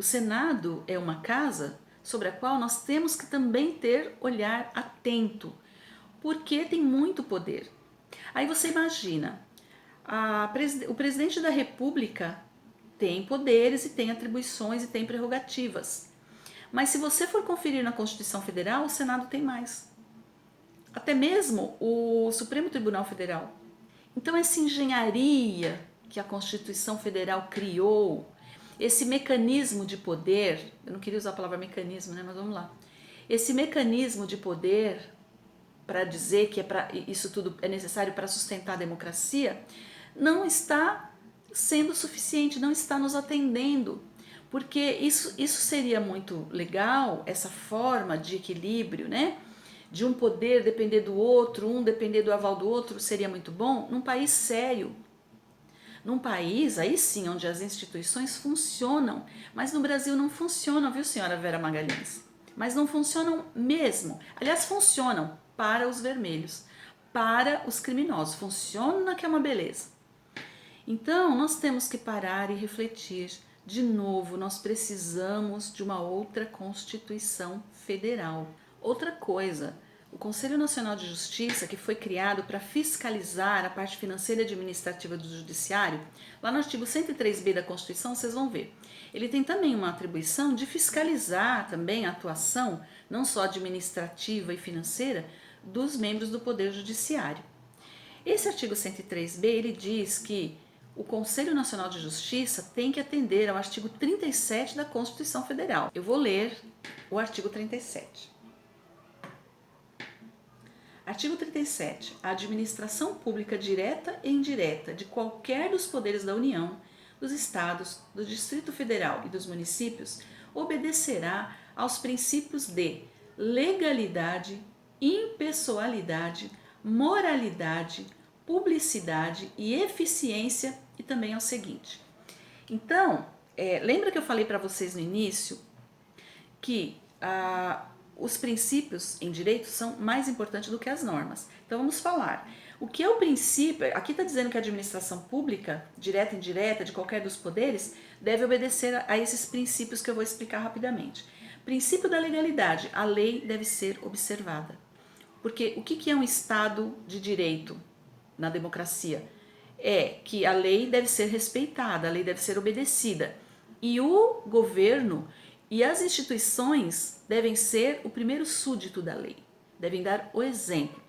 O Senado é uma casa sobre a qual nós temos que também ter olhar atento, porque tem muito poder. Aí você imagina, o presidente da República tem poderes e tem atribuições e tem prerrogativas. Mas se você for conferir na Constituição Federal, o Senado tem mais. Até mesmo o Supremo Tribunal Federal. Então essa engenharia que a Constituição Federal criou, esse mecanismo de poder, eu não queria usar a palavra mecanismo, né, mas vamos lá. Esse mecanismo de poder para dizer que isso tudo é necessário para sustentar a democracia, não está sendo suficiente, não está nos atendendo. Porque isso seria muito legal, essa forma de equilíbrio, né? De um poder depender do outro, um depender do aval do outro, seria muito bom num país sério. Num país, aí sim, onde as instituições funcionam. Mas no Brasil não funcionam, viu, senhora Vera Magalhães? Mas não funcionam mesmo. Aliás, funcionam para os vermelhos, para os criminosos. Funciona que é uma beleza. Então, nós temos que parar e refletir. De novo, nós precisamos de uma outra Constituição Federal. Outra coisa, o Conselho Nacional de Justiça, que foi criado para fiscalizar a parte financeira e administrativa do Judiciário, lá no artigo 103b da Constituição, vocês vão ver. Ele tem também uma atribuição de fiscalizar também a atuação, não só administrativa e financeira, dos membros do Poder Judiciário. Esse artigo 103b, ele diz que o Conselho Nacional de Justiça tem que atender ao artigo 37 da Constituição Federal. Eu vou ler o artigo 37. Artigo 37. A administração pública direta e indireta de qualquer dos poderes da União, dos Estados, do Distrito Federal e dos municípios obedecerá aos princípios de legalidade, impessoalidade, moralidade, publicidade e eficiência, e também ao seguinte. Então, lembra que eu falei para vocês no início que os princípios em direito são mais importantes do que as normas. Então vamos falar. O que é o princípio? Aqui está dizendo que a administração pública, direta e indireta, de qualquer dos poderes, deve obedecer a esses princípios que eu vou explicar rapidamente. Princípio da legalidade. A lei deve ser observada. Porque o que é um Estado de direito na democracia? É que a lei deve ser respeitada, a lei deve ser obedecida. E o governo e as instituições devem ser o primeiro súdito da lei, devem dar o exemplo.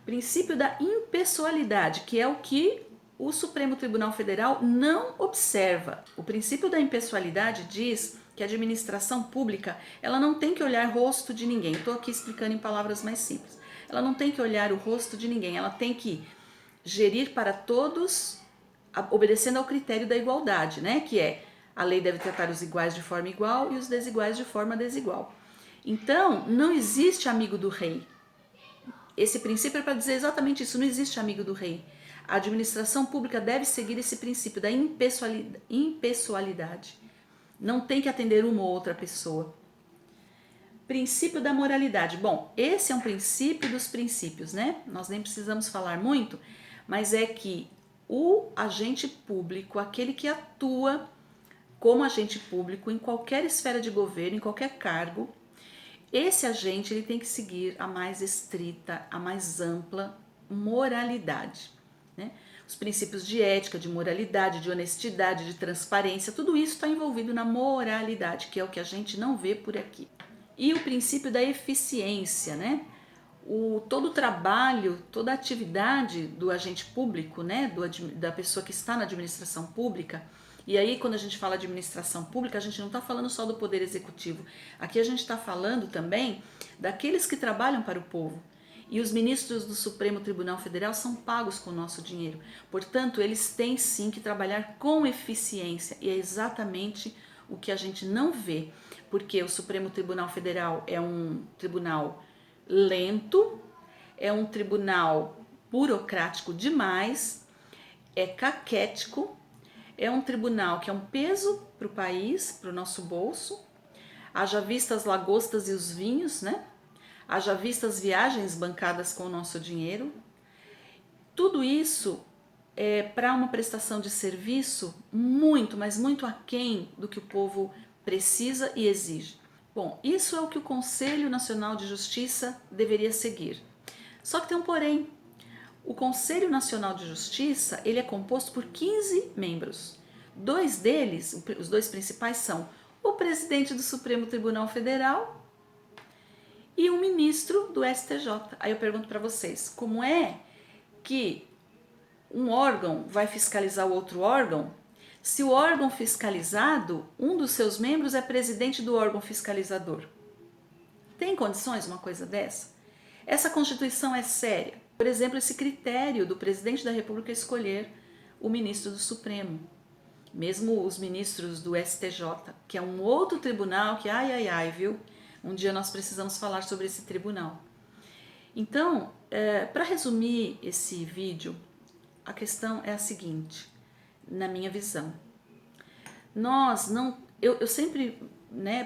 Princípio da impessoalidade, que é o que o Supremo Tribunal Federal não observa. O princípio da impessoalidade diz que a administração pública ela não tem que olhar o rosto de ninguém. Estou aqui explicando em palavras mais simples. Ela não tem que olhar o rosto de ninguém, ela tem que gerir para todos, obedecendo ao critério da igualdade, né? Que é a lei deve tratar os iguais de forma igual e os desiguais de forma desigual. Então, não existe amigo do rei. Esse princípio é para dizer exatamente isso, não existe amigo do rei. A administração pública deve seguir esse princípio da impessoalidade. Não tem que atender uma ou outra pessoa. Princípio da moralidade. Bom, esse é um princípio dos princípios, né? Nós nem precisamos falar muito, mas é que o agente público, aquele que atua como agente público em qualquer esfera de governo, em qualquer cargo, esse agente ele tem que seguir a mais estrita, a mais ampla moralidade, né? Os princípios de ética, de moralidade, de honestidade, de transparência, tudo isso está envolvido na moralidade, que é o que a gente não vê por aqui. E o princípio da eficiência, né? Todo o trabalho, toda a atividade do agente público, né? Da pessoa que está na administração pública. E aí, quando a gente fala de administração pública, a gente não está falando só do poder executivo. Aqui a gente está falando também daqueles que trabalham para o povo. E os ministros do Supremo Tribunal Federal são pagos com o nosso dinheiro. Portanto, eles têm sim que trabalhar com eficiência. E é exatamente o que a gente não vê. Porque o Supremo Tribunal Federal é um tribunal lento, é um tribunal burocrático demais, é caquético, é um tribunal que é um peso para o país, para o nosso bolso. Haja vista as lagostas e os vinhos, né? Haja vista as viagens bancadas com o nosso dinheiro. Tudo isso é para uma prestação de serviço muito, mas muito aquém do que o povo precisa e exige. Bom, isso é o que o Conselho Nacional de Justiça deveria seguir. Só que tem um porém. O Conselho Nacional de Justiça, ele é composto por 15 membros. Dois deles, os dois principais são o presidente do Supremo Tribunal Federal e um ministro do STJ. Aí eu pergunto para vocês, como é que um órgão vai fiscalizar o outro órgão se o órgão fiscalizado, um dos seus membros é presidente do órgão fiscalizador? Tem condições uma coisa dessa? Essa Constituição é séria. Por exemplo, esse critério do presidente da República escolher o ministro do Supremo. Mesmo os ministros do STJ, que é um outro tribunal que, viu? Um dia nós precisamos falar sobre esse tribunal. Então, para resumir esse vídeo, a questão é a seguinte, na minha visão. Eu sempre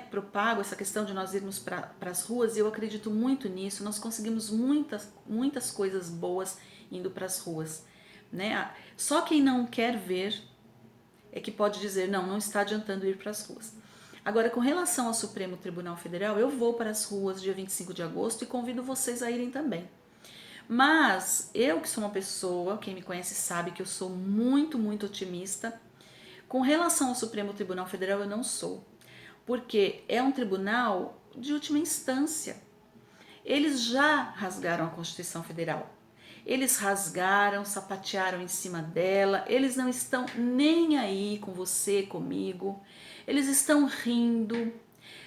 propago essa questão de nós irmos para as ruas e eu acredito muito nisso. Nós conseguimos muitas coisas boas indo para as ruas. Só quem não quer ver é que pode dizer, não está adiantando ir para as ruas. Agora, com relação ao Supremo Tribunal Federal, eu vou para as ruas dia 25 de agosto e convido vocês a irem também. Mas eu que sou uma pessoa, quem me conhece sabe que eu sou muito otimista. Com relação ao Supremo Tribunal Federal, eu não sou. Porque é um tribunal de última instância. Eles já rasgaram a Constituição Federal. Eles rasgaram, sapatearam em cima dela, eles não estão nem aí com você, comigo, eles estão rindo.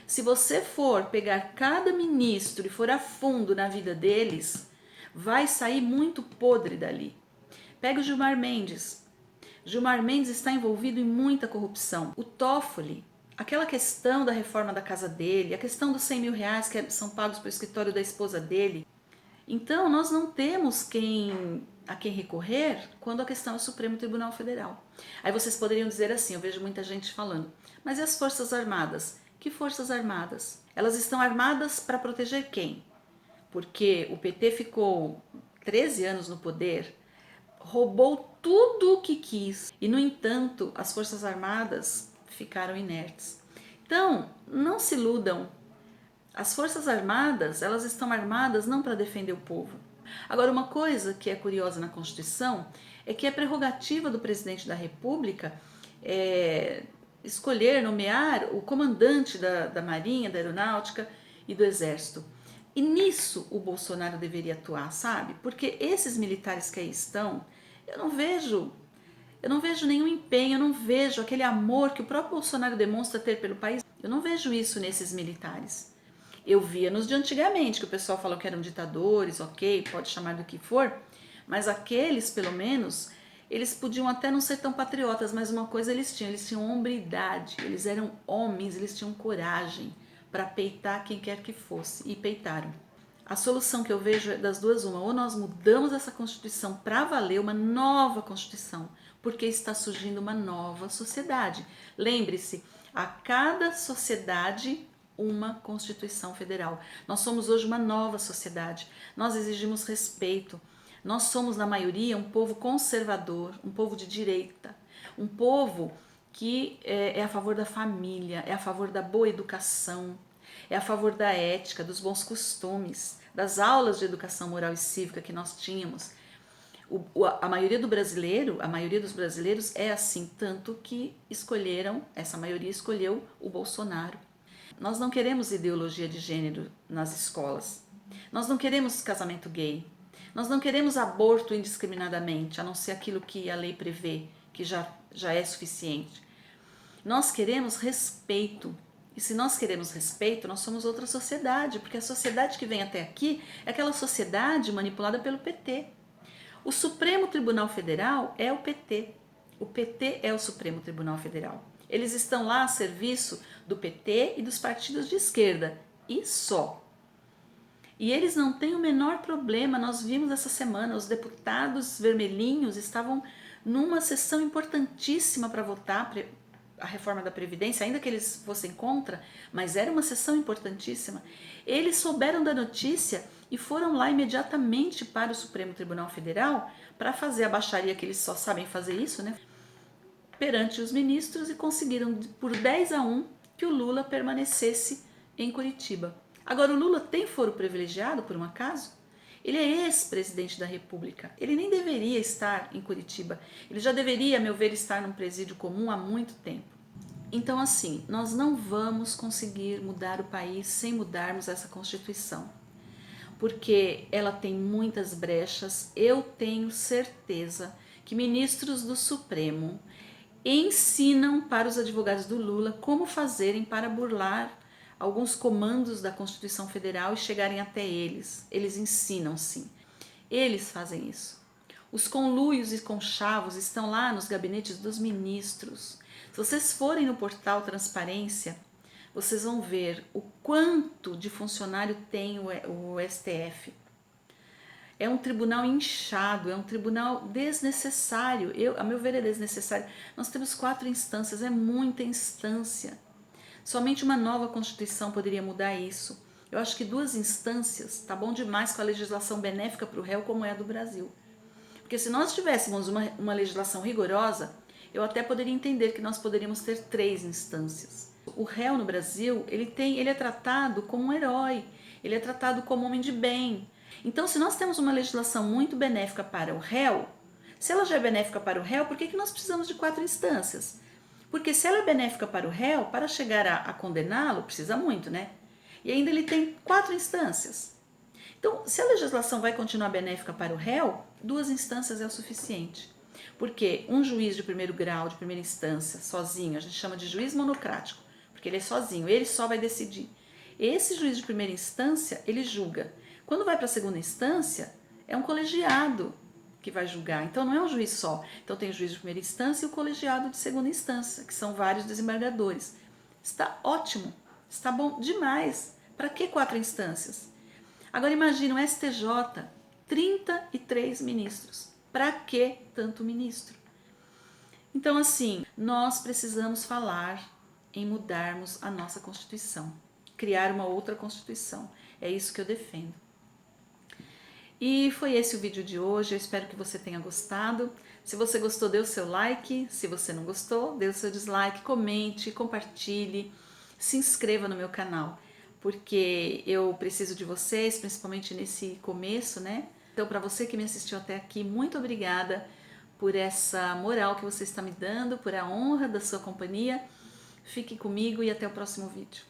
Se você for pegar cada ministro e for a fundo na vida deles, vai sair muito podre dali. Pega o Gilmar Mendes. Gilmar Mendes está envolvido em muita corrupção. O Toffoli, aquela questão da reforma da casa dele, a questão dos 100 mil reais que são pagos para o escritório da esposa dele. Então, nós não temos a quem recorrer quando a questão é o Supremo Tribunal Federal. Aí vocês poderiam dizer assim, eu vejo muita gente falando, mas e as Forças Armadas? Que Forças Armadas? Elas estão armadas para proteger quem? Porque o PT ficou 13 anos no poder, roubou tudo o que quis e, no entanto, as Forças Armadas ficaram inertes. Então, não se iludam. As Forças Armadas, elas estão armadas não para defender o povo. Agora, uma coisa que é curiosa na Constituição é que é prerrogativa do presidente da República escolher, nomear o comandante da Marinha, da Aeronáutica e do Exército. E nisso o Bolsonaro deveria atuar, sabe? Porque esses militares que aí estão, eu não vejo nenhum empenho, eu não vejo aquele amor que o próprio Bolsonaro demonstra ter pelo país. Eu não vejo isso nesses militares. Eu via nos de antigamente, que o pessoal falou que eram ditadores, ok, pode chamar do que for, mas aqueles, pelo menos, eles podiam até não ser tão patriotas, mas uma coisa eles tinham hombridade, eles eram homens, eles tinham coragem para peitar quem quer que fosse, e peitaram. A solução que eu vejo é das duas uma, ou nós mudamos essa Constituição para valer, uma nova Constituição, porque está surgindo uma nova sociedade. Lembre-se, a cada sociedade uma Constituição Federal. Nós somos hoje uma nova sociedade, nós exigimos respeito, nós somos na maioria um povo conservador, um povo de direita, um povo que é a favor da família, é a favor da boa educação, é a favor da ética, dos bons costumes, das aulas de educação moral e cívica que nós tínhamos. A maioria dos brasileiros é assim, tanto que essa maioria escolheu o Bolsonaro. Nós não queremos ideologia de gênero nas escolas, nós não queremos casamento gay, nós não queremos aborto indiscriminadamente, a não ser aquilo que a lei prevê, que já é suficiente. Nós queremos respeito. E se nós queremos respeito, nós somos outra sociedade, porque a sociedade que vem até aqui é aquela sociedade manipulada pelo PT. O Supremo Tribunal Federal é o PT. O PT é o Supremo Tribunal Federal. Eles estão lá a serviço do PT e dos partidos de esquerda, e só. E eles não têm o menor problema, nós vimos essa semana, os deputados vermelhinhos estavam numa sessão importantíssima para votar a reforma da Previdência, ainda que eles fossem contra, mas era uma sessão importantíssima. Eles souberam da notícia e foram lá imediatamente para o Supremo Tribunal Federal para fazer a baixaria, que eles só sabem fazer isso, perante os ministros, e conseguiram por 10-1 que o Lula permanecesse em Curitiba. Agora, o Lula tem foro privilegiado, por um acaso? Ele é ex-presidente da República, ele nem deveria estar em Curitiba, ele já deveria, a meu ver, estar num presídio comum há muito tempo. Então, assim, nós não vamos conseguir mudar o país sem mudarmos essa Constituição, porque ela tem muitas brechas. Eu tenho certeza que ministros do Supremo ensinam para os advogados do Lula como fazerem para burlar alguns comandos da Constituição Federal e chegarem até eles. Eles ensinam, sim. Eles fazem isso. Os conluios e conchavos estão lá nos gabinetes dos ministros. Se vocês forem no portal Transparência, vocês vão ver o quanto de funcionário tem o STF. É um tribunal inchado, é um tribunal desnecessário. A meu ver, é desnecessário. Nós temos 4 instâncias, é muita instância. Somente uma nova Constituição poderia mudar isso. Eu acho que 2 instâncias tá bom demais com a legislação benéfica para o réu como é a do Brasil. Porque se nós tivéssemos uma legislação rigorosa, eu até poderia entender que nós poderíamos ter 3 instâncias. O réu no Brasil, ele é tratado como um herói, ele é tratado como homem de bem. Então, se nós temos uma legislação muito benéfica para o réu, se ela já é benéfica para o réu, por que nós precisamos de 4 instâncias? Porque se ela é benéfica para o réu, para chegar a condená-lo, precisa muito, né? E ainda ele tem 4 instâncias. Então, se a legislação vai continuar benéfica para o réu, 2 instâncias é o suficiente. Porque um juiz de primeiro grau, de primeira instância, sozinho, a gente chama de juiz monocrático, porque ele é sozinho, ele só vai decidir. Esse juiz de primeira instância, ele julga. Quando vai para a segunda instância, é um colegiado que vai julgar. Então não é um juiz só. Então tem o juiz de primeira instância e o colegiado de segunda instância, que são vários desembargadores. Está ótimo, está bom demais. Para que 4 instâncias? Agora imagina o STJ, 33 ministros. Para que tanto ministro? Então assim, nós precisamos falar em mudarmos a nossa Constituição, criar uma outra Constituição. É isso que eu defendo. E foi esse o vídeo de hoje, eu espero que você tenha gostado. Se você gostou, dê o seu like. Se você não gostou, dê o seu dislike, comente, compartilhe, se inscreva no meu canal, porque eu preciso de vocês, principalmente nesse começo, né? Então, para você que me assistiu até aqui, muito obrigada por essa moral que você está me dando, por a honra da sua companhia. Fique comigo e até o próximo vídeo.